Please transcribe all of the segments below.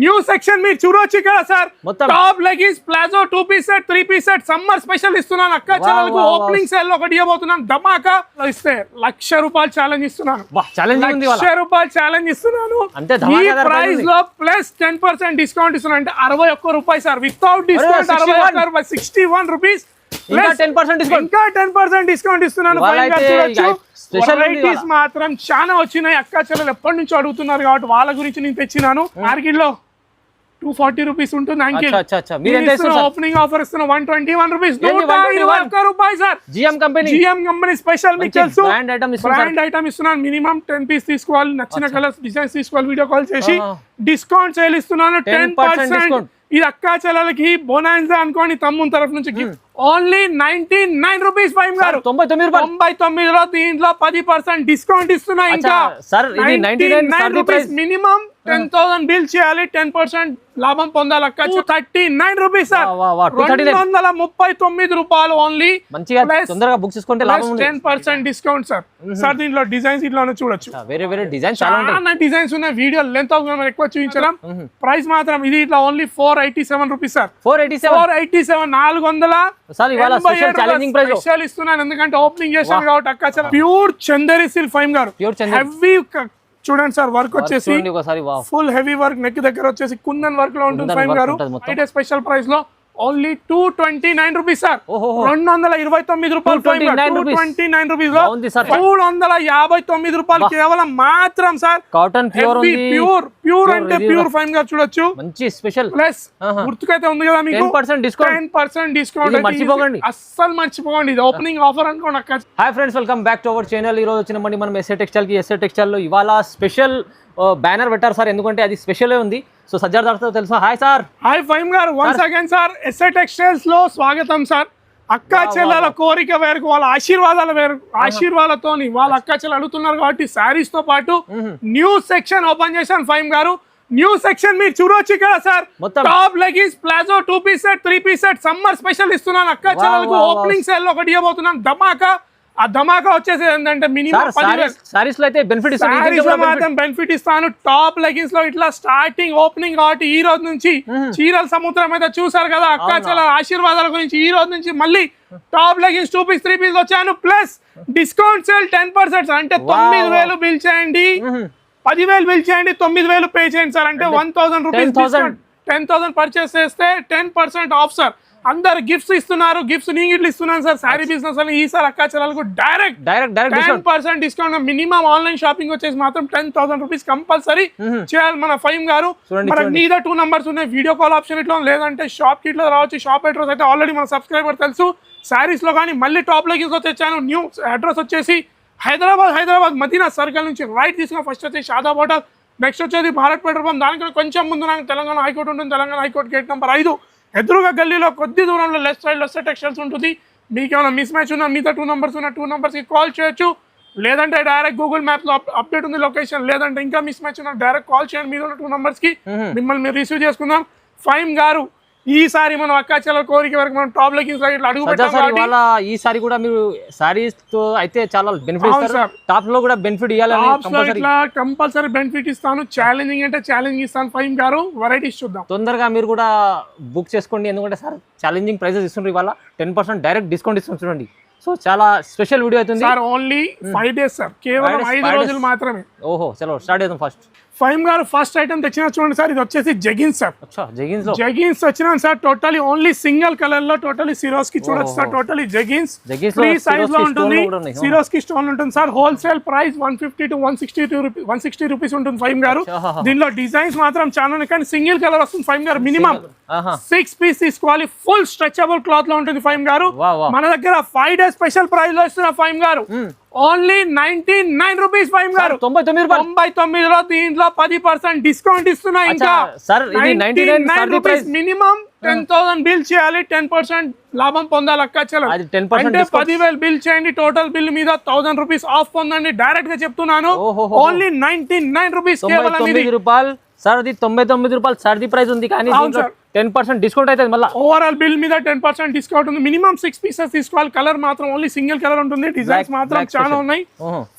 New section మీరు చూడొచ్చు కదా sir. Top leggings, palazzo, 2 piece set, 3 piece set summer special ఇస్తున్నాను. అక్క చెల్లెలకు ఓపెనింగ్ సేల్ లో ఒకటి ఇవ్వబోతున్నాను. ధమాకా ఇస్తే ₹1,00,000 ఛాలెంజ్ ఇస్తున్నాను. ₹1,00,000 ఛాలెంజ్ ఇస్తున్నాను. ఈ ప్రైస్ లో ప్లస్ 10% డిస్కౌంట్ ఇస్తున్నాను. అంటే ₹61 సార్. Without discount ₹61. ఇంకా 10% డిస్కౌంట్ ఇస్తున్నాను. వెరైటీస్ మాత్రం చాలా వచ్చినాయి. అక్క చెల్లెలు ఎప్పటి నుంచో అడుగుతున్నారు కాబట్టి వాళ్ళ గురించి నేను తెచ్చినాను. మార్కెట్ లో ₹240 ఉంటుంది. ఓపెనింగ్ ఆఫర్ ఇస్తున్నా ₹121. ₹121 సార్. GM company special. మీకు తెలుసు బ్రాండ్ ఐటమ్ ఇస్తున్నాను. మినిమం 10 పీస్ తీసుకోవాలి. నచ్చిన కలర్స్ డిజైన్స్ తీసుకోవాలి. వీడియో కాల్ చేసి డిస్కౌంట్ సేల్ ఇస్తున్నాను 10%. ఇది అక్క చెల్లెలకి బోనాన్సా అనుకోని తమ్ముని తరఫు నుంచి గిఫ్ట్. ఓన్లీ ₹99 ఫైమ్ గారు. 99లో దీంట్లో 10% డిస్కౌంట్ ఇస్తున్నా. ఇంకా ₹99 మినిమం 10,000 బిల్ చేయాలి. 10% లాభం పొందాలి. అక్క ₹239 sir. ₹239 only. 10% discount sir. Sir దీంట్లో డిజైన్స్ ఇట్లా చూడొచ్చు. చాలా డిజైన్స్ ఉన్నాయి. వీడియో లెంత్ అవుతుంది ఎక్కువ చూపించడం. ప్రైస్ మాత్రం ఇది ఇట్లా ఓన్లీ ₹487 సార్. 487 స్పెషల్ ఇస్తున్నాను. ఎందుకంటే ఓపెనింగ్ చేశాను కాబట్టి. అక్క ప్యూర్ చందేరి సిల్క్ ఫైమ్ గారు. హెవీ చూడండి సార్. వర్క్ వచ్చేసి ఫుల్ హెవీ వర్క్. నెక్ దగ్గర వచ్చేసి కుందన్ వర్క్ లో ఉంటుంది ఫైమ్ గారు. అయితే స్పెషల్ ప్రైస్ లో ఓన్లీ ₹229 సార్. ₹229 ₹259 కేవలం మాత్రం సార్. కాటన్ ప్యూర్ అంటే ప్యూర్ ఫైన్ గా చూడొచ్చు. మంచి స్పెషల్ ప్లస్ గుర్తుకైతే ఉంది కదా మీకు 10% డిస్కౌంట్. మర్చిపోకండి, అస్సలు మర్చిపోకండి. ఇది ఓపెనింగ్ ఆఫర్ అనుకోండి. Hi friends, welcome back to our channel. ఈ రోజు వచ్చిన మనం ఎస్ఏ టెక్స్టైల్ కి. ఎస్ఏ టెక్స్టైల్ లో ఇవాళ స్పెషల్ బ్యానర్ పెట్టారు సార్. ఎందుకంటే అది స్పెషల్ ఉంది. సో సజ్జార్ దార్తో తెలుసా. Hi sir. హాయ్ ఫైమ్ గారు. Once again sir SA textiles లో స్వాగతం సార్. అక్క చెల్లెల కోరిక వేరుకు, వాళ్ళ ఆశీర్వాదాల వేరు. ఆశీర్వాదాలతోని వాళ్ళ అక్క చెల్లెలు అడుగుతున్నారు కాబట్టి శారీస్ తో పాటు న్యూ సెక్షన్ ఓపెన్ చేశాను ఫైమ్ గారు. న్యూ సెక్షన్ మీరు చూడొచ్చు కదా sir. Top leggings, palazzo, 2 piece set, 3 piece set summer special ఇస్తున్నాను. అక్క చెల్లెలకు ఓపెనింగ్ సేల్ లో ఒకటి ఇవ్వబోతున్నాను. ధమాకా. ఆ ధమాకా వచ్చేసి ఏంటంటే మినిమం బెనిఫిట్ ఇస్తాను. టాప్ లెగిన్స్ లో ఇట్లా స్టార్టింగ్ ఓపెనింగ్ కాబట్టి ఈ రోజు నుంచి చీరల సముద్రం అయితే చూసారు కదా. అక్క చెల్లెల ఆశీర్వాదాల గురించి ఈ రోజు నుంచి మళ్ళీ టాప్ లెగిన్స్ 2 పీస్ 3 పీస్ వచ్చాను. Plus discount sale 10%. అంటే 9,000 బిల్ చేయండి, 10,000 బిల్ చేయండి, 9,000 పే చేయండి సార్. అంటే ₹1,000 10,000 పర్చేస్ చేస్తే 10% ఆఫ్ సార్. అందరు గిఫ్ట్స్ ఇస్తున్నారు. గిఫ్ట్స్ నేను ఇట్లా ఇస్తున్నాను సార్. శారీ బిజినెస్ అని ఈసారి అక్క చెల్లెలకు direct 10% discount. Minimum online shopping వచ్చేసి మాత్రం ₹10,000 కంపల్సరీ చేయాలి మన ఫైమ్ గారు. మనకు నీదా 2 నంబర్స్ ఉన్నాయి. వీడియో కాల్ ఆప్షన్ ఇట్లా, లేదంటే షాప్ కి ఇట్లా రావచ్చు. షాప్ అడ్రస్ అయితే ఆల్రెడీ మన సబ్స్క్రైబర్ తెలుసు. శారీస్ లో కానీ మళ్ళీ టాప్ లెగిన్స్ తెచ్చాను. న్యూ అడ్రస్ వచ్చేసి హైదరాబాద్ మదీనా సర్కిల్ నుంచి రైట్ తీసుకుని ఫస్ట్ వచ్చేసి షాదాబ్ హోటల్, నెక్స్ట్ వచ్చేది భారత్ పెట్రోల్ పంప్. దానికన్నా కొంచెం ముందు నాకు తెలంగాణ హైకోర్టు ఉంటుంది. తెలంగాణ హైకోర్టు గేట్ నెంబర్ 5 ఎదురుగా గల్లీలో కొద్ది దూరంలో లెఫ్ట్ సైడ్ లో ఎస్ఏ టెక్స్టైల్స్ ఉంటుంది. మీకు ఏమైనా మిస్ మ్యాచ్ ఉన్నా మిగతా 2 నంబర్స్ ఉన్న 2 నంబర్స్ కి కాల్ చేయొచ్చు. లేదంటే డైరెక్ట్ గూగుల్ మ్యాప్ లో అప్డేట్ ఉంది లొకేషన్. లేదంటే ఇంకా మిస్ మ్యాచ్ ఉన్నా డైరెక్ట్ కాల్ చేయండి. మీద ఉన్న 2 నంబర్స్ కి మిమ్మల్ని మీరు రిసీవ్ చేసుకుందాం. ఫైమ్ గారు ఈసారి మనం అక్క చెల్లెల కోరిక వరకు మనం టాప్ లెగిన్స్ ఇట్లా అడుగు పెట్టాం. ఈసారి కూడా మీరు సారీస్ తో అయితే చాలా బెనిఫిట్, టాప్ లో కూడా బెనిఫిట్ ఇవ్వాలని ఇట్లా కంపల్సరీ బెనిఫిట్ ఇస్తాను. ఛాలెంజింగ్ అంటే ఛాలెంజ్ ఇస్తాను ఫైమ్ గారు. వెరైటీస్ చూద్దాం. తొందరగా మీరు కూడా బుక్ చేసుకోండి. ఎందుకంటే సార్ ఛాలెంజింగ్ ప్రైజెస్ ఇస్తున్నారు. ఇవాళ 10% డైరెక్ట్ డిస్కౌంట్ ఇస్తున్నారు. చూడండి. సో చాలా స్పెషల్ వీడియో అవుతుంది సార్. Only 5 days sir. కేవలం 5 రోజులు మాత్రమే. ఓహో, చలో స్టార్ట్ చేద్దాం. ఫైమ్ గారు ఫస్ట్ ఐటమ్ తెచ్చిన చూడండి సార్. ఇది వచ్చేసి జెగిన్స్ సార్. జెగిన్స్ వచ్చిన sir. Totally only single colour లో టోటలీ సిరోస్ కి చూడొచ్చు sir. Totally jeggings free size లో ఉంటుంది. సిరోస్ కి స్టోన్ ఉంటుంది sir. Wholesale price 150 to 160 rupees ఉంటుంది ఫైమ్ గారు. దీనిలో డిజైన్స్ మాత్రం చాలా ఉన్నాయి, కానీ సింగిల్ కలర్ వస్తుంది ఫైమ్ గారు. మినిమం 6 పీస్ తీసుకోవాలి. ఫుల్ స్ట్రెచబుల్ క్లాత్ లో ఉంటుంది ఫైమ్ గారు. మన దగ్గర 5 డేస్ స్పెషల్ ప్రైస్ లో ఇస్తున్న ఫైమ్ గారు. ఓన్లీ ₹99 ఫైమ్ గారు. 99లో దీంట్లో 10% డిస్కౌంట్ ఇస్తున్నా. ఇంకా ₹99 మినిమం 10,000 బిల్ చేయాలి. 10% లాభం పొందాలి. అక్క చెల్లెలు అంటే 10,000 బిల్ చేయండి. టోటల్ బిల్ మీద ₹1,000 ఆఫ్ పొందండి. డైరెక్ట్ గా చెప్తున్నాను. ఓన్లీ ₹99 కేవలం. సార్ అది ₹99 సర్ది ప్రైస్ ఉంది, కానీ 10% డిస్కౌంట్ అయితే మళ్ళీ ఓవరాల్ బిల్ మీద 10% డిస్కౌంట్ ఉంది. మినిమం 6 పీసెస్ తీసుకోవాలి. కలర్ మాత్రం ఓన్లీ సింగిల్ కలర్ ఉంటుంది. డిజైన్స్ మాత్రం చాలా ఉన్నాయి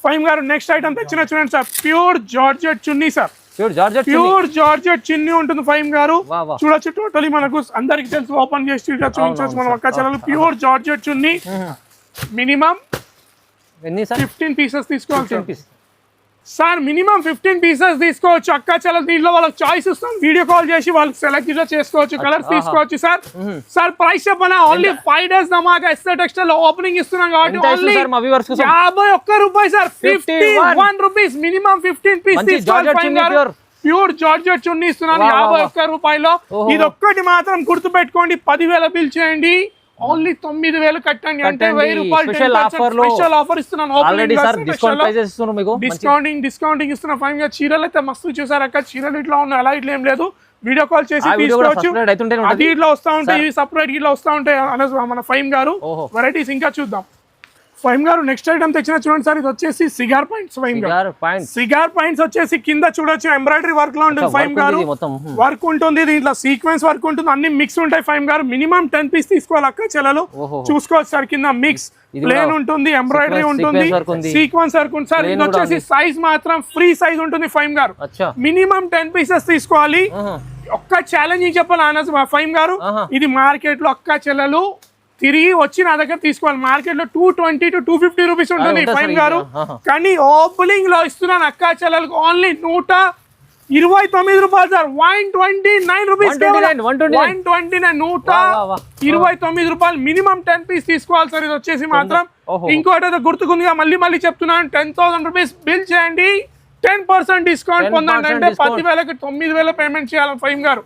ఫైమ్ గారు. నెక్స్ట్ ఐటమ్ తెచ్చిన చూడండి సార్. ప్యూర్ జార్జెట్ చున్నీ సార్. ప్యూర్ జార్జెట్ చున్నీ ఉంటుంది ఫైమ్ గారు. వా వా. చూడొచ్చు టోటలీ మనకు అందరికి తెలుసు, ఓపెన్ చేసి ఇట్లా చూపించవచ్చు మనం అక్క చెల్లెలు. ప్యూర్ జార్జెట్ చున్నీ మినిమం ఎన్ని సార్? 15 పీసెస్ తీసుకోవాలి 15 పీస్ సార్. మినిమం 15 పీసెస్ తీసుకోవచ్చు అక్క చెల్లెలు. దీంట్లో వాళ్ళకి చాయిస్ ఇస్తాం, వీడియో కాల్ చేసి వాళ్ళకి సెలెక్ట్ ఇట్లా చేసుకోవచ్చు, కలర్స్ తీసుకోవచ్చు సార్. సార్ ప్రైస్ చెప్పనా, ఓన్లీ 5 days నమాగా ఎస్ఆర్ టెక్స్టైల్ ఓపెనింగ్ ఇస్తున్నాం కాబట్టి ఓన్లీ 51 రూపాయలు సార్. 51 రూపీస్ మినిమం 15 పీస్ తీసుకోవాలి. ప్యూర్ జార్జెట్ చున్నీ ఇస్తున్నాను 51 రూపాయలు. ఇది ఒక్కటి మాత్రం గుర్తు పెట్టుకోండి, 10,000 బిల్ చేయండి, ఓన్లీ 9,000 కట్టండి, అంటే 1,000 రూపాయలు స్పెషల్ ఆఫర్ ఇస్తున్నాను. డిస్కౌంటింగ్ ఇస్తున్నా ఫైన్ గా. చీరలు అయితే మస్తు చూసారు అక్క, చీరలు ఇట్లా ఉన్నాయి, అలా ఇట్లా ఏం లేదు, వీడియో కాల్ చేసి తీసుకోవచ్చు. అది ఇట్లా వస్తా ఉంటాయి, ఇవి సపరేట్ ఇట్లా వస్తా ఉంటాయి మన ఫైమ్ గారు. వెరైటీస్ ఇంకా చూద్దాం ఫైమ్ గారు. నెక్స్ట్ ఐటమ్ తెచ్చిన చూడండి సార్, ఇది వచ్చేసి సిగార్ పాయింట్స్ ఫైమ్ గారు. సిగార్ పాయింట్స్ వచ్చేసి కింద చూడొచ్చు ఎంబ్రాయిడరీ వర్క్ లో ఉంటుంది ఫైమ్ గారు, వర్క్ ఉంటుంది, దీంట్లో సీక్వెన్స్ వర్క్ ఉంటుంది, అన్ని మిక్స్ ఉంటాయి ఫైమ్ గారు. మినిమం 10 పీస్ తీసుకోవాలి అక్క చెల్లెలు. చూసుకోవచ్చు సార్, కింద మిక్స్ ప్లేన్ ఉంటుంది, ఎంబ్రాయిడరీ ఉంటుంది, సీక్వెన్స్ వర్క్ ఉంటుంది సార్. ఇది వచ్చేసి సైజ్ మాత్రం ఫ్రీ సైజ్ ఉంటుంది ఫైమ్ గారు. మినిమం 10 పీసెస్ తీసుకోవాలి. ఒక్క ఛాలెంజింగ్ చెప్పాలి ఆనస్ ఫైమ్ గారు, ఇది మార్కెట్ లో అక్క చెల్లెలు తిరిగి వచ్చి నా దగ్గర తీసుకోవాలి. మార్కెట్ లో 220 to 250 రూపీస్ ఉంటుంది ఫైమ్ గారు, కానీ ఓపెనింగ్ లో ఇస్తున్నాను అక్క చెల్లెలకు ఓన్లీ 129 రూపాయలు సార్. 129 రూపీస్, 129 రూపాయలు. మినిమం 10 పీస్ తీసుకోవాలి సార్. ఇది వచ్చేసి మాత్రం ఇంకోటి అయితే గుర్తుకుందిగా, మళ్ళీ చెప్తున్నాను, 10,000 రూపీస్ బిల్ చేయండి, 10% డిస్కౌంట్ పొందండి, అంటే 10,000కి 9,000 పేమెంట్ చేయాలి ఫైమ్ గారు.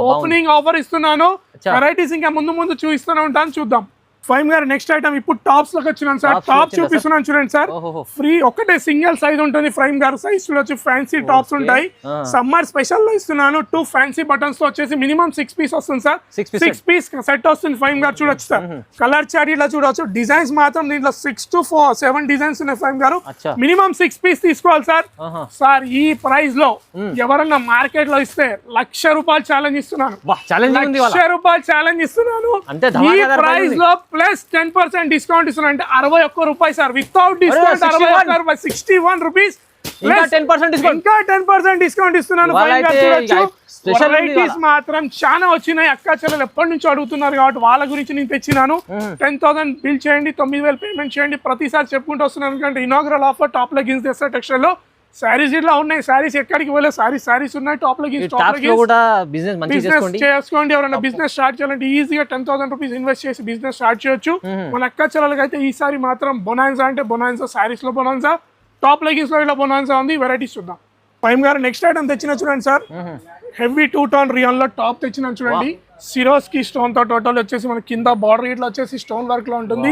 ఓపెనింగ్ ఆఫర్ ఇస్తున్నాను, వెరైటీస్ ఇంకా ముందు చూపిస్తూనే ఉంటాను, చూద్దాం ఫైమ్ గారు. నెక్స్ట్ ఐటమ్ ఇప్పుడు టాప్స్ లోకి వచ్చినాను సార్, టాప్ చూపిస్తున్నాను చూడండి సార్. ఫ్రీ ఒకటే సింగిల్ సైజ్ ఉంటుంది ఫైమ్ గారు, సైజ్ చూడొచ్చు. ఫ్యాన్సీ టాప్స్ ఉంటాయి, సమ్మర్ స్పెషల్ లో ఇస్తున్నాను. 2 ఫ్యాన్సీ బటన్స్ తో వచ్చేసి మినిమం 6 పీస్ వస్తుంది సార్. 6 పీస్ సెట్ వస్తుంది ఫైమ్ గారు. చూడొచ్చు సార్, కలర్ చార్ట్ ఇట్లా చూడొచ్చు. డిజైన్స్ మాత్రం దీంట్లో 6 to 7 డిజైన్స్ ఉన్నాయి ఫైమ్ గారు. మినిమం 6 పీస్ తీసుకోవాలి సార్. సార్ ఈ ప్రైస్ లో ఎవరన్నా మార్కెట్ లో ఇస్తే 1,00,000 రూపాయలు ఛాలెంజ్ ఇస్తున్నాను, 1,00,000 రూపాయలు ఛాలెంజ్ ఇస్తున్నాను. ఈ ప్రైస్ లో ప్లస్ 10% డిస్కౌంట్ ఇస్తున్నా, అంటే 61 రూపాయలు సార్. వితౌట్ డిస్కౌంట్ 61 రూపీస్, ఇంకా 10% డిస్కౌంట్ ఇస్తున్నాను. వెరైటీస్ మాత్రం చాలా వచ్చినాయి అక్క చెల్లెలు, ఎప్పటి నుంచి అడుగుతున్నారు కాబట్టి వాళ్ళ గురించి నేను తెచ్చినాను. 10,000 బిల్ చేయండి, 9,000 పేమెంట్ చేయండి. ప్రతిసారి చెప్పుకుంటూ వస్తున్నాను, ఎందుకంటే ఇనాగ్రల్ ఆఫర్ టాప్ లెగిన్స్ తెస్తారు టెక్స్టైల్ లో. సారీస్ ఇట్లా ఉన్నాయి, సారీస్ ఎక్కడికి వెళ్ళే సారీస్ ఉన్నాయి. టాప్ లెగిన్స్ బిజినెస్ చేసుకోండి. ఎవరైనా బిజినెస్ స్టార్ట్ చేయాలంటే ఈజీగా 10,000 రూపీస్ ఇన్వెస్ట్ చేసి బిజినెస్ స్టార్ట్ చేయొచ్చు. మన అక్క చెల్లెలకి అయితే ఈసారి మాత్రం బొనాన్సా అంటే బొనాన్సా, సారీస్ లో బొనాన్సా, టాప్ లెగిన్స్ లో ఇట్లా బొనాన్సా ఉంది. వెరైటీస్ చూద్దాం ఫైమ్ గారు. నెక్స్ట్ ఐటమ్ తెచ్చిన చూడండి సార్, హెవీ 2-tone రియాన్ లో టాప్ తెచ్చిన చూడండి. సిరోస్కి స్టోన్ తో టోటల్ వచ్చేసి మన కింద బార్డర్ ఇట్లా వచ్చేసి స్టోన్ వర్క్ లో ఉంటుంది.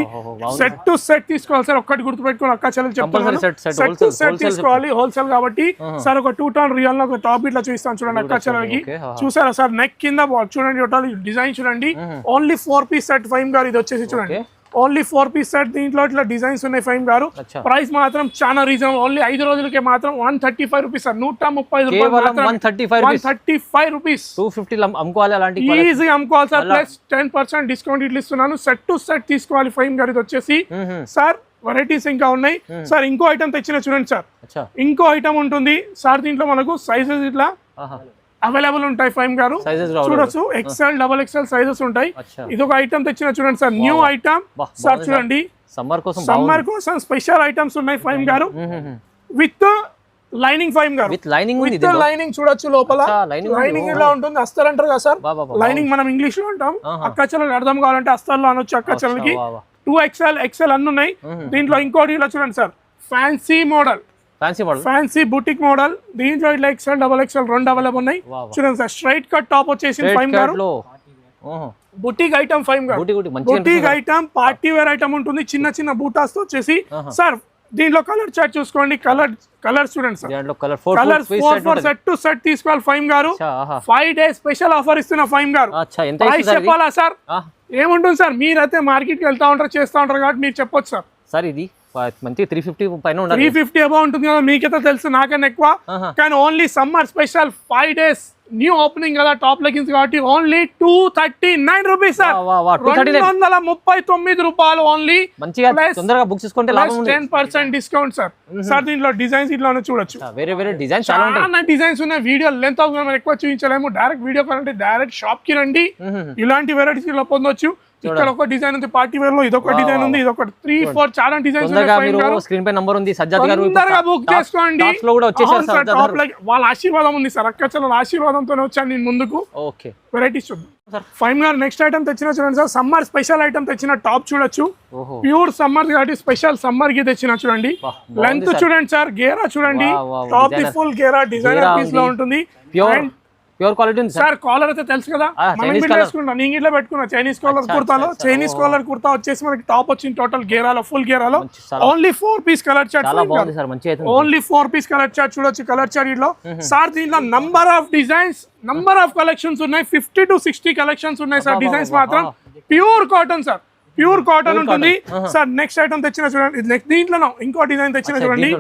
సెట్ టు సెట్ తీసుకోవాలి సార్, ఒక్కటి గుర్తు పెట్టుకుని అక్క చెల్లెలు చెప్తాను, సెట్ టు సెట్ తీసుకోవాలి హోల్సేల్ కాబట్టి. సార్ ఒక 2-tone రియాన్ లో ఒక టాప్ ఇట్లా చూపిస్తాను చూడండి అక్క చెల్లెలకి. చూసారా సార్, నెక్ కింద చూడండి టోటల్ డిజైన్ చూడండి. ఓన్లీ 4 పీస్ సెట్ ఫైమ్ గారు. ఇది వచ్చేసి చూడండి ఓన్లీ 4 పీస్ సెట్, దీంట్లో ఇట్లా డిజైన్స్ ఉన్నాయి ఫైమ్ గారు. ప్రైస్ మాత్రం చాలా రీజనబుల్, ఓన్లీ 5 రోజులకే మాత్రం 135 రూపీస్ సార్. 135 రూపీస్, 250 అమ్ముకోవాలి, ఈజీగా అమ్ముకోవాలి సార్. ప్లస్ 10% డిస్కౌంట్ ఇట్లా ఇస్తున్నాను. సెట్ టు సెట్ తీసుకోవాలి ఫైమ్ గారు. ఇది వచ్చేసి సార్ వెరైటీస్ ఇంకా ఉన్నాయి సార్. ఇంకో ఐటమ్ తెచ్చిన చూడండి సార్, ఇంకో ఐటమ్ ఉంటుంది సార్. దీంట్లో మనకు సైజెస్ ఇట్లా అవైలబుల్ ఉంటాయి ఫైమ్ గారు. చూడొచ్చు XL, XXL సైజెస్ ఉంటాయి. ఇది ఒక ఐటమ్ తెచ్చిన చూడండి సార్, న్యూ ఐటమ్ సార్. చూడండి సమ్మర్ కోసం స్పెషల్ ఐటమ్స్ ఉన్నాయి ఫైమ్ గారు, విత్ లైనింగ్ ఫైమ్ గారు. విత్ లైనింగ్ చూడొచ్చు, లోపల లైనింగ్ ఇలా ఉంటుంది. అస్తర్ అంటారు కదా సార్, లైనింగ్ మనం ఇంగ్లీష్ లో అంటాం. అక్క చెల్లెలు అర్థం కావాలంటే అస్తర్లో అనొచ్చు అక్క చెల్లెలకి. 2XL, XL అన్ని ఉన్నాయి దీంట్లో. ఇంకోటి ఇలా చూడండి sir, fancy model, fancy boutique model. దీంట్లో ఇట్లా XL, XXL రెండు అవైలబుల్ ఉన్నాయి. చూడండి సార్, స్ట్రైట్ కట్ టాప్ వచ్చేసి ఫైమ్ గారు. బుటిక్ ఐటమ్ ఫైమ్ గారు, boutique item, party wear item ఉంటుంది. చిన్న చిన్న బూటాస్ తో వచ్చేసి సార్. దీంట్లో కలర్ చార్ట్ చూసుకోండి, కలర్ చూడండి sir. Colours 4 set to set తీసుకోవాలి ఫైమ్ గారు. 5 days స్పెషల్ ఆఫర్ ఇస్తున్నా ఫైమ్ గారు. ప్రైస్ చెప్పాలా సార్? ఏముంటుంది సార్, మీరైతే మార్కెట్ కి వెళ్తా ఉంటారు, చేస్తా ఉంటారు కాబట్టి మీరు చెప్పొచ్చు సార్. సార్ ఇది మంచి 350 పైన ఉండాలి. 350 అబౌ ఉంటుంది కదా, మీకైతే తెలుసు నాకన్నా ఎక్కువ. కానీ only summer special 5 days new opening కదా టాప్ లెగిన్స్ కాబట్టి ఓన్లీ 239 రూపీస్ సార్. 239 రూపాయలు ఓన్లీ. మంచిగా తొందరగా బుక్ చేసుకుంటే లాభం ఉంది. 10% డిస్కౌంట్ సార్. సార్ దీంట్లో డిజైన్స్ ఇట్లానే చూడొచ్చు, వేరే వేరే డిజైన్స్ చాలా ఉంటాయి. చాలా డిజైన్స్ ఉన్నాయి. వీడియో లెంత్ అవుతుంది, మనం ఎక్కువ చూపించలేము. డైరెక్ట్ వీడియో కావాలంటే డైరెక్ట్ షాప్ కి రండి, ఇలాంటి వెరైటీస్ ఇలా పొందొచ్చు. ఇక్కడ ఒక డిజైన్ ఉంది పార్టీ వేర్ లో, ఇదొక డిజైన్ ఉంది, ఇదొక 3-4 చాలా డిజైన్స్ ఉన్నాయి. స్క్రీన్ పై నంబర్ ఉంది, సజ్జాద్ గారు తొందరగా బుక్ చేసుకోండి. వాళ్ళ ఆశీర్వాదం ఉంది సార్, అక్క చెల్లెల ఆశీర్వాదంతోనే వచ్చాను నేను ముందుకు. ఓకే, వెరైటీస్ చూద్దాం. ఫైమ్ గారు నెక్స్ట్ ఐటమ్ తెచ్చిన చూడండి సార్, సమ్మర్ స్పెషల్ ఐటమ్ తెచ్చిన టాప్ చూడొచ్చు. ప్యూర్ సమ్మర్ కాబట్టి స్పెషల్ సమ్మర్ కి తెచ్చిన చూడండి. లెంత్ చూడండి సార్, గేరా చూడండి, టాప్ ది ఫుల్ గేరా డిజైనర్ పీస్ లో ఉంటుంది. ప్యూర్ క్వాలిటీ ఉంది సార్. కాలర్ అయితే తెలుసు కదా, మనం ఇట్లా వేసుకుంటాం, నేను ఇట్లా పెట్టుకున్నా చైనీస్ కాలర్ కుర్తాలో. చైనీస్ కాలర్ కుర్తా వచ్చేసి మనకి టాప్ వచ్చింది టోటల్ గేరాలో, ఫుల్ గేరాలో. Only 4 piece colour chart, only 4 piece colour chart చూడొచ్చు. కలర్ చార్ట్ లో సార్ దీంట్లో number of designs, number of collections ఉన్నాయి. 50 to 60 కలెక్షన్స్ ఉన్నాయి సార్. డిజైన్స్ మాత్రం pure cotton sir, pure cotton ఉంటుంది సార్. నెక్స్ట్ ఐటమ్ తెచ్చిన చూడండి, నెక్స్ట్ దీంట్లో ఇంకో డిజైన్ తెచ్చిన చూడండి,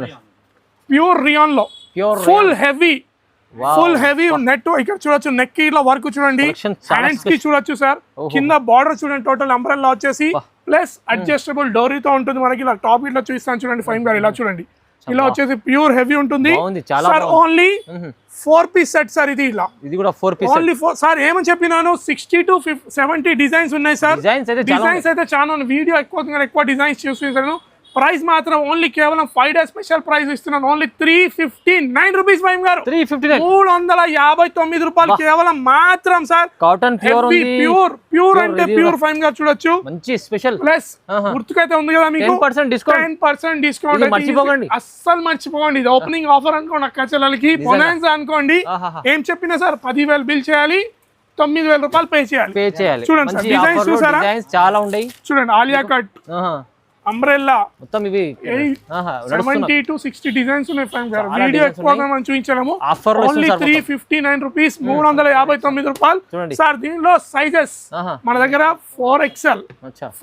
ప్యూర్ రియాన్ లో full heavy, full heavy net. ఇక్కడ చూడొచ్చు, నెక్ కి ఇట్లా వర్క్ చూడండి, హ్యాండ్స్ కి చూడొచ్చు సార్. కింద బార్డర్ చూడండి, టోటల్ అంబ్రెల్లా వచ్చేసి ప్లస్ అడ్జస్టబుల్ డోరీతో ఉంటుంది మనకి. ఇలా టాప్ ఇట్లా చూపిస్తాను చూడండి ఫైమ్ గారు, ఇలా చూడండి, ఇలా వచ్చేసి ప్యూర్ హెవీ ఉంటుంది sir. Only 4 piece set sir. ఇది ఇలా, ఇది కూడా 4 పీస్ ఓన్లీ 4 సార్. ఏమని చెప్పినాను, 60 to 70 డిజైన్స్ ఉన్నాయి సార్. డిజైన్స్ అయితే చాలా, వీడియో ఎక్కువ డిజైన్స్ చూపిస్తాను. ప్రైస్ మాత్రం ఓన్లీ కేవలం 5 days స్పెషల్ ప్రైస్ ఇస్తున్నాను. ఓన్లీ 359 రూపీస్ ఫైమ్ గారు, 359 రూపాయలు కేవలం మాత్రం సార్. కాటన్ ప్యూర్, ప్యూర్ అంటే ప్యూర్ ఫైమ్ గారు చూడొచ్చు. మంచి స్పెషల్ ప్లస్ గుర్తుకైతే ఉంది కదా మీకు, 10% డిస్కౌంట్. మర్చిపోకండి, అస్సలు మర్చిపోకండి. ఇది ఓపెనింగ్ ఆఫర్ అనుకోండి, అక్క చెల్లెలకి బొనాన్సా అనుకోండి. ఏం చెప్పినా సార్, 10,000 బిల్ చేయాలి, 9,000 రూపాయలు పే చేయాలి. చూడండి సార్, డిజైన్స్ చూసారా, చాలా ఉన్నాయి చూడండి. ఆలియా కట్, అంబ్రెల్లా, మొత్తం ఇవి 70 to 60 డిజైన్స్ ఉన్నాయి ఫైమ్ గారు. వీడియో ఎక్కువగా మనం చూపించలేము. ఓన్లీ 359 రూపీస్, 359 రూపాయలు సార్. దీనిలో సైజెస్ మన దగ్గర 4XL,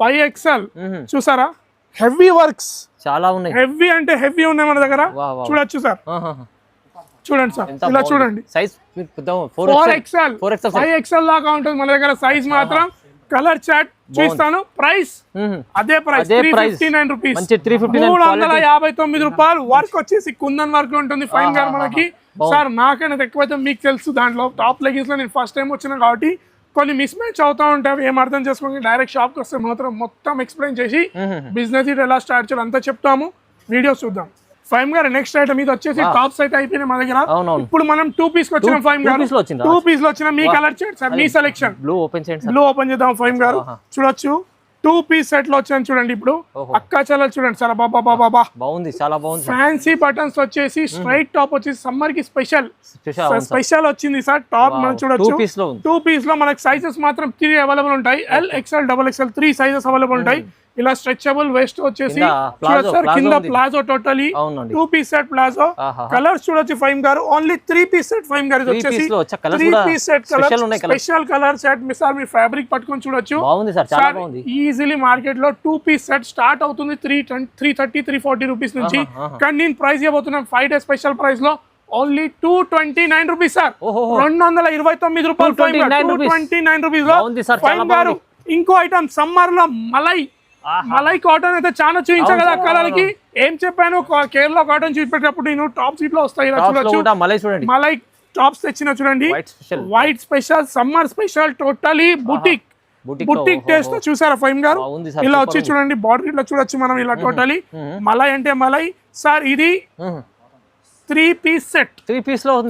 5XL చూసారా. హెవీ వర్క్స్ చాలా ఉన్నాయి, హెవీ అంటే హెవీ ఉన్నాయి మన దగ్గర. చూడొచ్చు సార్, చూడండి సార్, ఇలా చూడండి. సైజ్ 4XL, 5XL లాగా ఉంటుంది మన దగ్గర సైజ్ మాత్రం. కలర్ చార్ట్ చూస్తాను. ప్రైస్ అదే ప్రైస్, 359 రూపీస్, 359 రూపాయలు. వర్క్ వచ్చేసి కుందన్ వర్క్ ఉంటుంది ఫైన్ గారు మనకి సార్. నాకైనా ఎక్కువైతే మీకు తెలుసు, దాంట్లో టాప్ లెగిన్స్ లో నేను ఫస్ట్ టైం వచ్చినా కాబట్టి కొన్ని మిస్ మ్యాచ్ అవుతా ఉంటాయి. ఏం అర్థం చేసుకోండి, డైరెక్ట్ షాప్ కి వస్తే మాత్రం మొత్తం ఎక్స్ప్లెయిన్ చేసి బిజినెస్ ఎలా స్టార్ట్ చేయాలి అంతా చెప్తాము. వీడియోస్ చూద్దాం. ఫైమ్ గారు నెక్స్ట్ ఐటమ్ ఇది వచ్చేసి టాప్స్ అయితే అయిపోయినాయి మన దగ్గర. ఇప్పుడు మనం 2 పీస్ వచ్చిన ఫైమ్ గారు, 2 పీస్ లో వచ్చిన మీ కలర్ చార్ట్ సార్, మీ సెలెక్షన్. బ్లూ ఓపెన్ చేద్దాం ఫైమ్ గారు. చూడొచ్చు, 2 పీస్ సెట్ లో వచ్చాను చూడండి. ఇప్పుడు అక్క చెల్లెలు చూడండి సార్, బాబా బాగుంది, చాలా బాగుంది. ఫ్యాన్సీ బటన్స్ వచ్చేసి స్ట్రైట్ టాప్ వచ్చేసి సమ్మర్ కి స్పెషల్ వచ్చింది సార్. టాప్ మనం చూడొచ్చు, 2 పీస్ లో మనకి సైజెస్ మాత్రం 3 అవైలబుల్ ఉంటాయి. LXL, XXL 3 సైజెస్ అవైలబుల్ ఉంటాయి. ఇలా స్ట్రెచబుల్ వేస్ట్ వచ్చేసి సార్, కింద palazzo totally 2 piece set palazzo. Colours చూడొచ్చు ఫైమ్ గారు, ఓన్లీ 3 పీస్ సెట్ ఫైమ్ గారు. వచ్చేసి 3 piece set colour, special colour set. Sir మీ ఫ్యాబ్రిక్ పట్టుకొని చూడొచ్చు. ఈజీలీ మార్కెట్ లో 2 పీస్ సెట్ స్టార్ట్ అవుతుంది 330, 340 రూపీస్ నుంచి. కానీ నేను ప్రైస్ ఇవ్వబోతున్నాను 5 days స్పెషల్ ప్రైస్ లో ఓన్లీ 229 రూపీస్ సార్. 229 రూపాయలు, 229 రూపీస్ లో ఫైమ్ గారు. ఇంకో ఐటమ్ సమ్మర్ లో మలై కాటన్ అయితే చాలా చూపించా కదా అక్కలకి. ఏం చెప్పాను, కేరళ కాటన్ చూపించేటప్పుడు నేను టాప్ సీట్ లో వస్తాయి. ఇలా చూడొచ్చు, మలై టాప్స్ తెచ్చిన చూడండి, white special, summer special, totally boutique taste చూసారా ఫైమ్ గారు. ఇలా వచ్చి చూడండి, బార్డర్ ఇట్లా చూడొచ్చు మనం. ఇలా టోటలీ మలై అంటే మలై సార్. ఇది 3 పీస్ సెట్,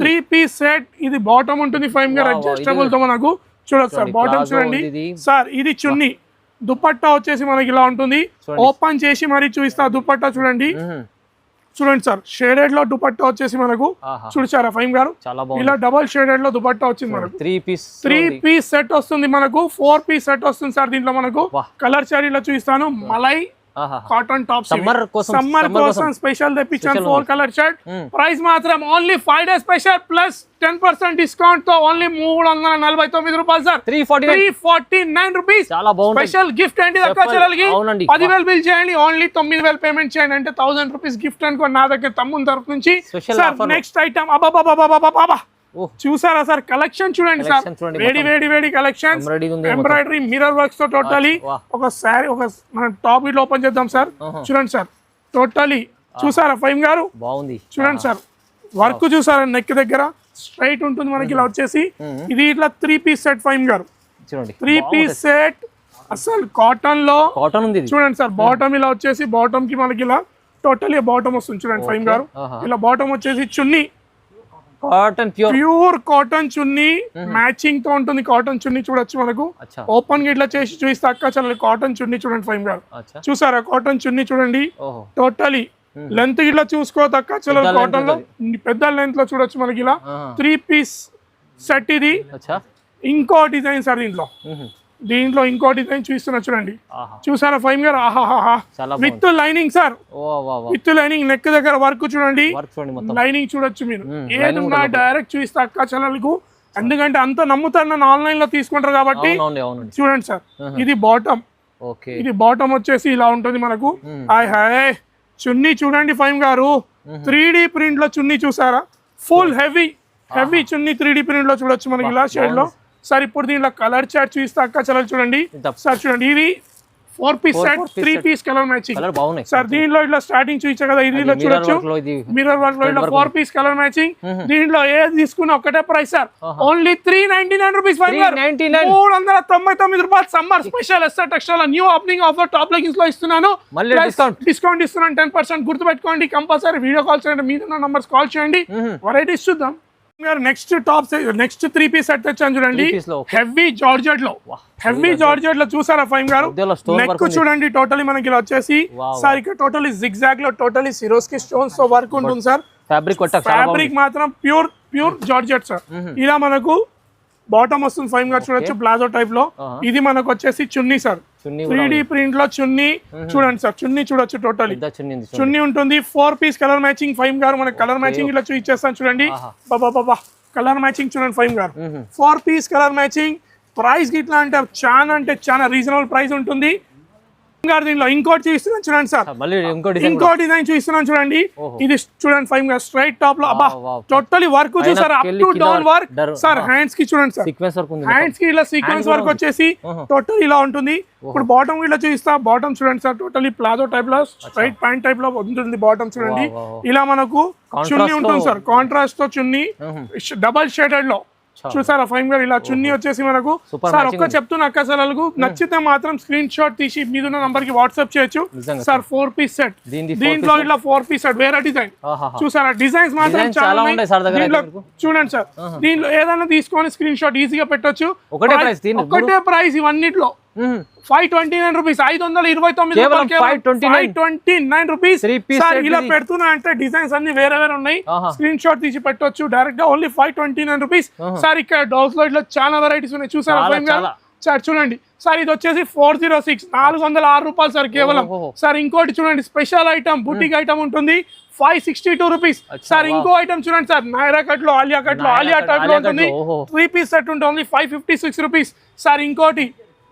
3 పీస్ సెట్. ఇది బాటమ్ ఉంటుంది ఫైమ్ గారు, అడ్జస్టబుల్ తో మనకు. చూడొచ్చు సార్, బాటమ్ చూడండి సార్. ఇది చున్నీ, దుపట్టా వచ్చేసి మనకి ఇలా ఉంటుంది. ఓపెన్ చేసి మరి చూపిస్తా దుపట్టా చూడండి. చూడండి సార్, షేడెడ్ లో దుపట్టా వచ్చేసి మనకు చూసారా ఫైమ్ గారు. ఇలా డబల్ షేడెడ్ లో దుపట్టా వచ్చింది మనకు. 3 పీస్ సెట్ వస్తుంది మనకు. 4 పీస్ సెట్ వస్తుంది సార్. దీంట్లో మనకు కలర్ చార్ట్ ఇలా చూపిస్తాను. మలై కాటన్ టాప్స్ సమ్మర్ కోసం సమ్మర్ కోసం స్పెషల్ తెప్పించాను 4 కలర్ షర్ట్ ప్రైస్ మాత్రం only 5 days special plus 10% discount తో ఓన్లీ 349 రూపాయలు సార్ 349 రూపీస్ చాలా బాగుంది స్పెషల్ గిఫ్ట్ అండి అక్క చెల్లెలకి 10,000 బిల్ చేయండి ఓన్లీ 9,000 పేమెంట్ చేయండి అంటే 1000 రూపీస్ గిఫ్ట్ అనుకో నా దగ్గర తమ్ముని తరఫు నుంచి సార్ నెక్స్ట్ ఐటమ్ అబాబాబాబాబాబా చూసారా సార్ కలెక్షన్ చూడండి సార్ వేడి కలెక్షన్ ఎంబ్రాయిడరీ మిర్రర్ వర్క్స్ తో టోటలీ ఒక సారీ ఒక మనం టాప్ ఇట్లా ఓపెన్ చేద్దాం సార్ చూడండి సార్ టోటలీ చూసారా ఫైమ్ గారు బాగుంది చూడండి సార్ వర్క్ చూసారా నెక్ దగ్గర స్ట్రైట్ ఉంటుంది మనకి ఇలా వచ్చేసి ఇది ఇట్లా 3 పీస్ సెట్ ఫైమ్ గారు చూడండి 3 పీస్ సెట్ అసలు కాటన్ లో కాటన్ ఉంది చూడండి సార్ బాటమ్ ఇలా వచ్చేసి బాటమ్ కి మనకి ఇలా టోటలీ బాటమ్ వస్తుంది చూడండి ఫైమ్ గారు ఇలా బాటమ్ వచ్చేసి చున్నీ కాటన్ ప్యూర్ కాటన్ చున్నీ మ్యాచింగ్ తో ఉంటుంది కాటన్ చున్నీ చూడొచ్చు మనకు ఓపెన్ గా ఇట్లా చేసి చూస్తే అక్క చాలా కాటన్ చున్నీ చూడండి ఫైమ్ గారు చూసారా కాటన్ చున్నీ చూడండి టోటలీ లెంత్ ఇట్లా చూసుకోవద్దు అక్క చాలా కాటన్ లో పెద్ద లెంత్ లో చూడొచ్చు మనకి ఇలా 3 పీస్ సెట్ ఇది ఇంకో డిజైన్ సార్ దీంట్లో ఇంకో డిజైన్ చూస్తున్నా చూడండి చూసారా ఫైమ్ గారు ఆహాహా with lining sir with lining neck దగ్గర వర్క్ చూడండి లైనింగ్ చూడొచ్చు మీరు ఏదన్నా డైరెక్ట్ చూస్తే అక్క చెల్లెలకు ఎందుకంటే అంత నమ్ముతారు నన్ను ఆన్లైన్ లో తీసుకుంటారు కాబట్టి చూడండి సార్ ఇది బాటమ్ వచ్చేసి ఇలా ఉంటుంది మనకు హాయ్ చున్నీ చూడండి ఫైమ్ గారు 3D ప్రింట్ లో చున్నీ చూసారా ఫుల్ హెవీ చున్నీ 3D ప్రింట్ లో చూడొచ్చు మనకి ఇలా షేడ్ లో సార్ ఇప్పుడు దీంట్లో కలర్ చార్ట్ చూస్తే అక్క చల్లలు చూడండి సార్ చూడండి ఇది 4 piece set 3 piece colour matching sir దీంట్లో ఇట్లా స్టార్టింగ్ చూపించా కదా ఇది చూడొచ్చు మిర్రర్ వర్క్ లో ఇట్లా 4 పీస్ కలర్ మ్యాచింగ్ దీంట్లో ఏది తీసుకున్నా ఒకటే ప్రైస్ సార్ ఓన్లీ 399 రూపీస్ 399 రూపాయలు summer special SR textile new opening offer top leggings లో ఇస్తున్నాను డిస్కౌంట్ ఇస్తున్నాను 10% గుర్తుపెట్టుకోండి కంపల్సరీ వీడియో కాల్ చేయండి మీద నంబర్స్ కాల్ చేయండి వెరైటీస్ చూద్దాం next top next 3 piece set తెచ్చాను చూడండి హెవీ జార్జెట్ లో చూసారా ఫైమ్ గారు నెక్ చూడండి టోటలీ మనకి ఇలా వచ్చేసి సార్ ఇక్కడ టోటలీ జిగ్జాగ్ లో టోటలీ సిరోస్కి స్టోన్స్ తో వర్క్ ఉంటుంది సార్ ఫ్యాబ్రిక్ మాత్రం ప్యూర్ జార్జెట్ సార్ ఇలా మనకు బాటమ్ వస్తుంది ఫైమ్ గారు చూడొచ్చు ప్లాజో టైప్ లో ఇది మనకు వచ్చేసి చున్నీ సార్ 3D ప్రింట్ లో చున్నీ చూడండి సార్ చున్నీ చూడొచ్చు టోటలీ చున్నీ ఉంటుంది 4 పీస్ కలర్ మ్యాచింగ్ ఫైమ్ గారు మనకి కలర్ మ్యాచింగ్ ఇలా ఇచ్చేస్తాను చూడండి బాబా కలర్ మ్యాచింగ్ చూడండి ఫైమ్ గారు 4 పీస్ కలర్ మ్యాచింగ్ ప్రైస్ ఇట్లా అంటే చాలా రీజనబుల్ ప్రైస్ ఉంటుంది దీనిలో ఇంకోటి చూపిస్తున్నాను చూడండి సార్ ఇంకో డిజైన్ చూపిస్తున్నాను చూడండి ఇది చూడండి ఫైవ్ గా స్ట్రైట్ టాప్ లో అబ్బా టోటలీ వర్క్ చూసారు up to down work sir hands కి చూడండి సార్ హ్యాండ్స్ కి ఇలా సీక్వెన్స్ వర్క్ వచ్చేసి టోటల్ ఇలా ఉంటుంది ఇప్పుడు బాటమ్ ఇలా చూపిస్తా బాటమ్ చూడండి సార్ టోటలీ ప్లాజో టైప్ లో స్ట్రైట్ ప్యాంట్ టైప్ లో ఉంటుంది బాటమ్ చూడండి ఇలా మనకు చున్నీ ఉంటుంది సార్ కాంట్రాస్ట్ తో చున్నీ డబల్ షేడెడ్ లో చూసారా ఫైమ్ గారు ఇలా చున్నీ వచ్చేసి మనకు సార్ ఒక్క చెప్తున్నా అక్క సెలవులకు నచ్చితే మాత్రం స్క్రీన్ షాట్ తీసి మీద నంబర్ కి వాట్సాప్ చేయొచ్చు సార్ 4 పీస్ సెట్ దీంట్లో ఇట్లా 4 పీస్ సెట్ వేరే డిజైన్ చూసారా డిజైన్స్ మాత్రం చాలా చూడండి సార్ దీంట్లో ఏదైనా తీసుకొని స్క్రీన్ షాట్ ఈజీగా పెట్టొచ్చు ఒకటే ప్రైస్ ఇవన్నిట్లో 529 రూపీస్ 529 రూపీస్ సార్ ఇలా పెడుతున్నా అంటే డిజైన్స్ అన్ని వేరే ఉన్నాయి స్క్రీన్ షాట్ తీసి పెట్టొచ్చు డైరెక్ట్ గా ఓన్లీ 529 రూపీస్ సార్ ఇక్కడ డౌస్ లో ఇట్లా చాలా వెరైటీస్ ఉన్నాయి చూసారా సార్ చూడండి సార్ ఇది వచ్చేసి 406 406 రూపాయలు సార్ కేవలం సార్ ఇంకోటి చూడండి స్పెషల్ ఐటమ్ బుటిక్ ఐటమ్ ఉంటుంది 562 రూపీస్ సార్ ఇంకో ఐటమ్ చూడండి సార్ నైరా కట్ లో ఆలియా టైప్ లో ఉంటుంది 3 పీస్ సెట్ ఉంటుంది 556 రూపీస్ సార్ ఇంకోటి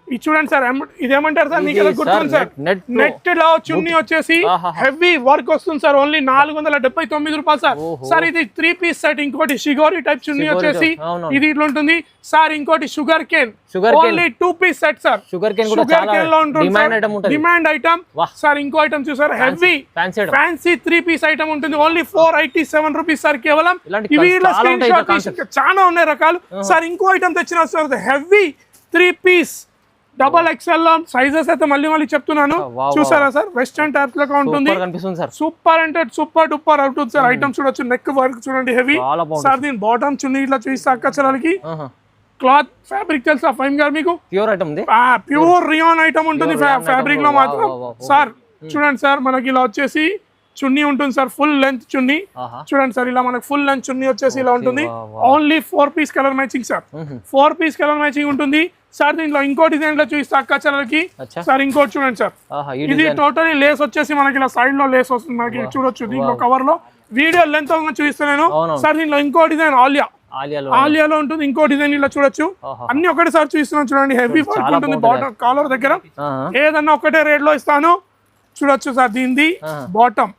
ఇది చూడండి సార్ ఇదేమంటారు సార్ మీకు గుర్తుంది సార్ నెట్ లో చున్నీ వచ్చేసి హెవీ వర్క్ వస్తుంది సార్ ఓన్లీ 479 రూపాయలు సార్ సార్ ఇది 3 పీస్ సెట్ ఇంకోటి షిగోరి టైప్ చున్నీ వచ్చేసి ఇది ఇట్లా ఉంటుంది సార్ ఇంకోటి sugar cane only 2 piece set sir sugar cane లో ఉంటుంది డిమాండ్ ఐటమ్ సార్ ఇంకో ఐటమ్ చూసారు హెవీ ఫ్యాన్సీ 3 పీస్ ఐటమ్ ఉంటుంది ఓన్లీ 487 రూపీస్ సార్ కేవలం ఇవి స్క్రీన్ షాట్ తీసి చాలా ఉన్నాయి రకాలు సార్ ఇంకో ఐటమ్ తెచ్చిన sir heavy 3 piece double XL లో సైజెస్ అయితే మళ్ళీ చెప్తున్నాను చూసారా సార్ వెస్టర్న్ టైప్ లో ఉంటుంది సూపర్ అంటే సూపర్ డూపర్ అవుతుంది సార్ ఐటమ్ చూడొచ్చు నెక్ వర్క్ చూడండి హెవీ సార్ దీని బాటమ్ చున్నీ ఇట్లా చూస్తే అక్క చలాలకి క్లాత్ ఫ్యాబ్రిక్ తెలుసా ఫైమ్ గారు మీకు ప్యూర్ రియాన్ ఐటమ్ ఉంటుంది ఫ్యాబ్రిక్ లో మాత్రం సార్ చూడండి సార్ మనకి ఇలా వచ్చేసి చున్నీ ఉంటుంది సార్ ఫుల్ లెంత్ చున్నీ చూడండి సార్ ఇలా మనకు ఫుల్ లెంత్ చున్నీ వచ్చేసి ఇలా ఉంటుంది only 4 piece colour matching sir 4 piece colour matching ఉంటుంది సార్ దీంట్లో ఇంకో డిజైన్ లో చూపిస్తా అక్క చెల్లెలకి. సార్ ఇంకోటి చూడండి సార్, ఇది టోటలీ లేస్ వచ్చేసి మనకి ఇలా సైడ్ లో లేస్ వస్తుంది మనకి చూడొచ్చు దీంట్లో కవర్ లో. వీడియో లెంత్ చూపిస్తున్నాను సార్. దీంట్లో ఇంకో డిజైన్ ఆలియాలో ఉంటుంది, ఇంకో డిజైన్ ఇలా చూడొచ్చు. అన్ని ఒకటేసారి చూపిస్తున్నాను చూడండి. హెవీ వర్క్ ఉంటుంది బాటమ్ కాలర్ దగ్గర. ఏదన్నా ఒకటే రేట్ లో ఇస్తాను చూడొచ్చు సార్. దీనిది బాటమ్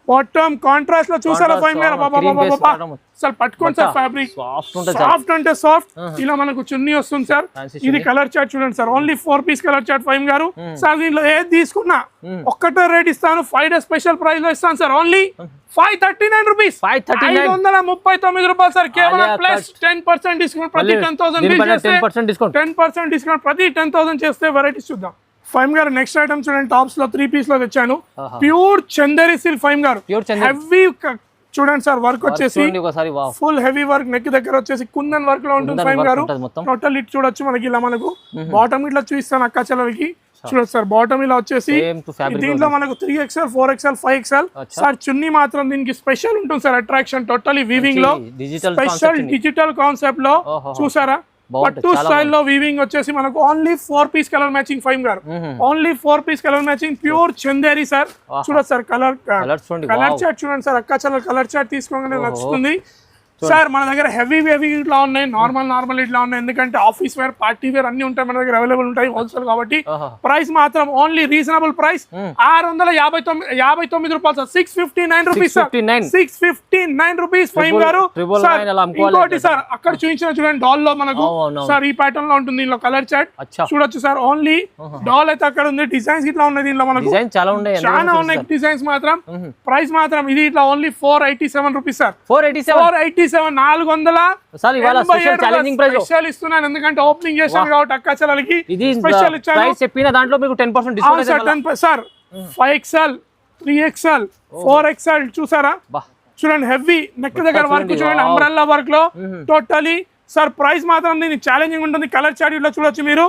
బాటమ్ కాంట్రాస్ట్ లో చూసారా ఫైన్ గారు సార్. పట్టుకోండి సార్, ఫ్యాబ్రిక్ సాఫ్ట్ అంటే సాఫ్ట్. ఇలా మనకు చున్నీ వస్తుంది సార్. ఇది కలర్ చార్ట్ చూడండి sir, only 4 piece colour chart ఫైన్ గారు. సార్ దీంట్లో ఏది తీసుకున్నా ఒక్కటే రేట్ ఇస్తాను, 5 డేస్ స్పెషల్ ప్రైస్ లో ఇస్తాను సార్. ఓన్లీ 539 రూపీస్, 539 రూపాయలు సార్. కేవలం ప్లస్ 10% డిస్కౌంట్ ప్రతి 10,000 10% డిస్కౌంట్ ప్రతి 10,000 చేస్తే వెరైటీస్ చూద్దాం. ఫైమ్ గారు నెక్స్ట్ ఐటమ్ చూడండి, టాప్స్ లో 3 పీస్ లో తెచ్చాను. ప్యూర్ చందేరి సిల్క్ ఫైమ్ గారు. హెవీ చూడండి సార్, వర్క్ వచ్చేసి ఫుల్ హెవీ వర్క్. నెక్ దగ్గర వచ్చేసి కుందన్ వర్క్ లో ఉంటుంది ఫైమ్ గారు. టోటల్ ఇట్ చూడొచ్చు మనకి ఇలా. మనకు బాటమ్ ఇట్లా చూపిస్తాను అక్క చెల్లెలకి చూడొచ్చు సార్. బాటమ్ ఇలా వచ్చేసి దీంట్లో మనకు 3XL 4XL 5XL సార్. చున్నీ మాత్రం దీనికి స్పెషల్ ఉంటుంది సార్, అట్రాక్షన్ టోటలీ వీవింగ్ లో స్పెషల్ డిజిటల్ కాన్సెప్ట్ లో చూసారా. పట్టు స్టైల్లో వీవింగ్ వచ్చేసి మనకు only 4 piece colour matching Fahim గారు. Only 4 piece colour matching pure Chanderi sir. చూడొచ్చు సార్, కలర్ చార్ట్ చూడండి సార్. అక్క చాలా కలర్ చార్ట్ తీసుకోగానే నచ్చుతుంది సార్. మన దగ్గర హెవీ ఇట్లా ఉన్నాయి, నార్మల్ ఇట్లా ఉన్నాయి. ఎందుకంటే ఆఫీస్ వేర్ పార్టీ వేర్ అన్ని ఉంటాయి మన దగ్గర, అవైలబుల్ ఉంటాయి హోల్సేల్ కాబట్టి. ప్రైస్ మాత్రం ఓన్లీ రీజనబుల్ ప్రైస్ 659 రూపాయలు sir. 659 rupees sir, 659 rupees five గారు. ఇంకోటి సార్ అక్కడ చూపించిన చూడండి డాల్ లో మనకు సార్ ఈ ప్యాటర్న్ లో ఉంటుంది. దీనిలో కలర్ చార్ట్ చూడొచ్చు సార్. ఓన్లీ డాల్ అయితే అక్కడ ఉంది, డిజైన్స్ ఇట్లా ఉన్నాయి దీనిలో మనకు చాలా ఉన్నాయి డిజైన్స్ మాత్రం. ప్రైస్ మాత్రం ఇది ఇట్లా ఓన్లీ 487 రూపీస్ సార్. 487 స్పెషల్ ఇస్తున్నాను ఎందుకంటే ఓపెనింగ్ చేశాను కాబట్టి అక్క చెల్లెలకి స్పెషల్ ఇచ్చాను. చెప్పిన దాంట్లో మీకు 10% discount sir. 5XL 3XL 4XL చూసారా చూడండి. హెవీ నెక్ దగ్గర వర్క్ చూడండి, అంబ్రెల్లా వర్క్ లో టోటలీ సార్. ప్రైస్ మాత్రం దీన్ని ఛాలెంజింగ్ ఉంటుంది. కలర్ చార్ట్ ఇట్లా చూడొచ్చు మీరు.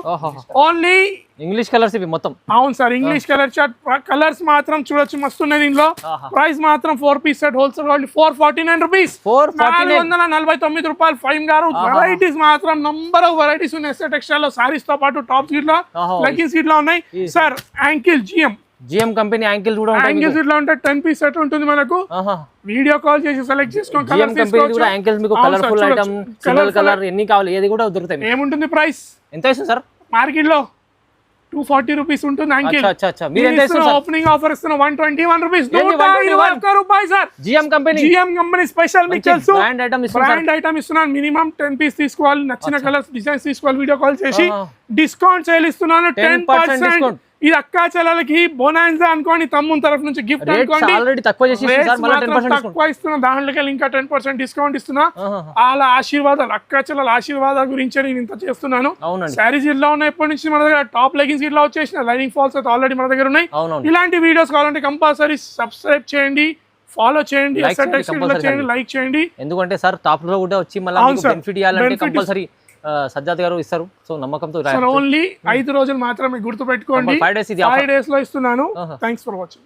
ఓన్లీ ఇంగ్లీష్ కలర్స్ ఇవి మొత్తం. అవును sir, English colour chart. Colours మాత్రం చూడొచ్చు మస్తు ఉన్నాయి దీనిలో. ప్రైస్ మాత్రం 4 పీస్ సెట్ హోల్సేల్ 449 రూపీస్, 449 రూపాయలు ఫైమ్ గారు. వెరైటీస్ మాత్రం నంబర్ ఆఫ్ వెరైటీస్ ఉన్నాయి. ఎస్ఏ టెక్స్టైల్ లో సారీస్ తో పాటు టాప్స్ ఇట్లా లెగ్గిన్స్ ఇట్లా ఉన్నాయి sir. Ankle GM company ankles కూడా ఉంటాయి. యాంకిల్స్ ఇట్లా ఉంటాయి. 10 పీస్ సెట్ ఉంటుంది మనకు. వీడియో కాల్ చేసి సెలెక్ట్ చేసుకోండి. కలర్ కంపెనీ కూడా యాంకిల్స్ మీకు కలర్ఫుల్ ఐటమ్, సింగిల్ కలర్ ఎన్ని కావాలి ఏది కూడా దొరుకుతాయి. ఏముంటుంది ప్రైస్ ఎంత ఇస్తుంది సార్? మార్కెట్ లో 240 రూపీస్ ఉంటుంది యాంకిల్. మీరు ఎంత ఇస్తున్నారు? ఓపెనింగ్ ఆఫర్ ఇస్తున్నా 121 రూపీస్. 121 రూపాయలు సార్. జిఎం కంపెనీ స్పెషల్ మీకు తెలుసు, బ్రాండ్ ఐటమ్ ఇస్తున్నాను. మినిమం 10 పీస్ తీసుకోవాలి. నచ్చిన కలర్స్ డిజైన్స్ తీసుకోవాలి. వీడియో కాల్ చేసి డిస్కౌంట్ సేల్ ఇస్తున్నాను 10%. ఇది అక్క చెల్లెలకి బోనాన్సా అనుకోండి, తమ్ముని తరఫు నుంచి గిఫ్ట్ అనుకోండి. ఆల్రెడీ తక్కువ ఇస్తున్నా, దాంట్లోకి ఇంకా 10% డిస్కౌంట్ ఇస్తున్నా. వాళ్ళ ఆశీర్వాదాలు, అక్క చెల్లెల ఆశీర్వాదాల గురించి నేను ఇంత చేస్తున్నాను. శారీస్ ఇట్లా ఉన్నాయి. ఎప్పటి నుంచి మన దగ్గర టాప్ లెగిన్స్ ఇట్లా వచ్చేసిన, లైనింగ్ ఫాల్స్ అయితే ఆల్రెడీ మన దగ్గర ఉన్నాయి. ఇలాంటి వీడియోస్ కావాలంటే కంపల్సరీ సబ్స్క్రైబ్ చేయండి, ఫాలో చేయండి, లైక్ చేయండి. ఎందుకంటే సార్ టాప్ లో కూడా వచ్చి మళ్ళీ బెనిఫిట్ ఇవ్వాలంటే కంపల్సరీ సజ్జాద్ గారు ఇస్తారు. సో నమ్మకంతో ఓన్లీ 5 రోజులు మాత్రమే గుర్తు పెట్టుకోండి. 5 డేస్ లో ఇస్తున్నాను. Thanks for watching.